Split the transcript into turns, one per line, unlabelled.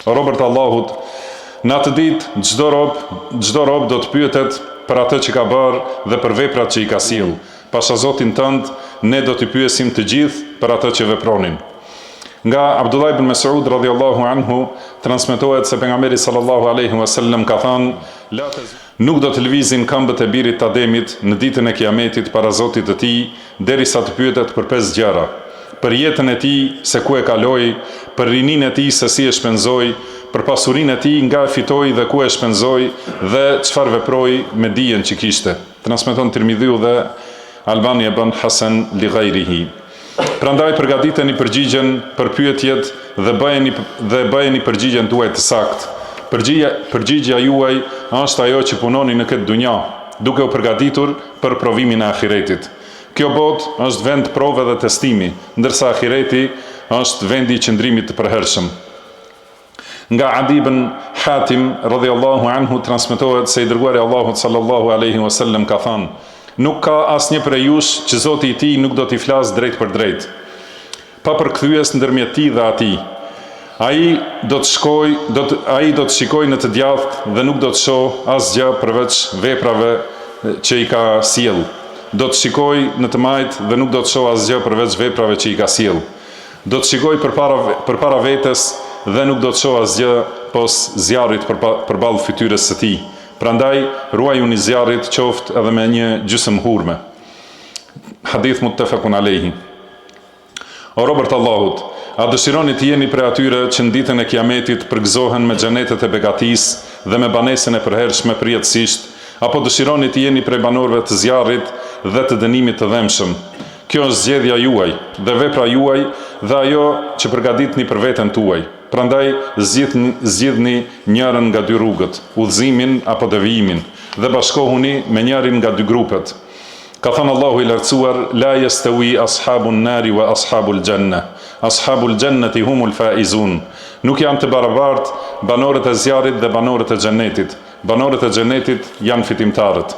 Robert Allahut, në atë ditë çdo rob do të pyetet për atë që ka bërë dhe për veprat që i ka sjellë. Pasha Zotin tënd, ne do t'i pyesim të gjithë për atë që vepronin. Nga Abdullah ibn Mas'ud radhiyallahu anhu transmetohet se pejgamberi sallallahu alaihi wasallam ka thënë: nuk do të lëvizin këmbët e birit të Ademit në ditën e Kiametit para Zotit të tij, derisa të pyetet për 5 gjëra: për jetën e tij, se ku e kaloi, për rininë e tij, se si e shpenzoi, për pasurinë e tij, nga e fitoi dhe ku e shpenzoi, dhe çfarë veproi me dijen që kishte. Transmeton Tirmidhiu dhe Albani e bën Hasan li ghayrihi. Prandaj përgatiteni përgjigjen për pyetjet dhe bëjeni përgjigjen tuaj të saktë. Përgjigja juaj është ajo që punoni në këtë dunja, duke u përgatitur për provimin e ahiretit. Kjo botë është vend prove dhe testimi, ndërsa ahireti është vendi i qëndrimit të përhershëm. Nga Adi ibn Hatim radhiyallahu anhu transmetohet se i dërguari Allahut sallallahu alaihi wasallam ka thënë: nuk ka asnjë prej jush që Zoti i tij nuk do t'i flasë drejt për drejt, pa përkthyes ndërmjet tij dhe atij. Ai do të shikojë në të djathtë dhe nuk do të shohë asgjë përveç veprave që i ka sjell. Do të shikojë në të majtë dhe nuk do të shohë asgjë përveç veprave që i ka sjell. Do të shikojë përpara vetes dhe nuk do të shohë asgjë pos zjarrit përballë fytyrës së tij. Prandaj ruajuni zjarrit qoftë edhe me një gjysmë hurme. Hadith muttafaqun alayhi. O robërt Allahut, a dëshironi të jeni prej atyre që në ditën e Kiametit përgëzohen me xhenetet e begatisë dhe me banesën e përhershme përjetësisht, apo dëshironi të jeni prej banorëve të zjarrit dhe të dënimit të dhëmshëm? Kjo është zgjedhja juaj dhe vepra juaj dhe ajo që përgatitni për veten tuaj. Prandaj zgjidhni njërin nga dy rrugët, udhëzimin apo devijimin, dhe bashkohuni me njërin nga dy grupet. Ka thënë Allahu i lartësuar: la yastawi ashabun nari wa ashabul janna, ashabul jannati humul faizun. Nuk janë të barabartë banorët e zjarrit dhe banorët e xhenetit. Banorët e xhenetit janë fitimtarët.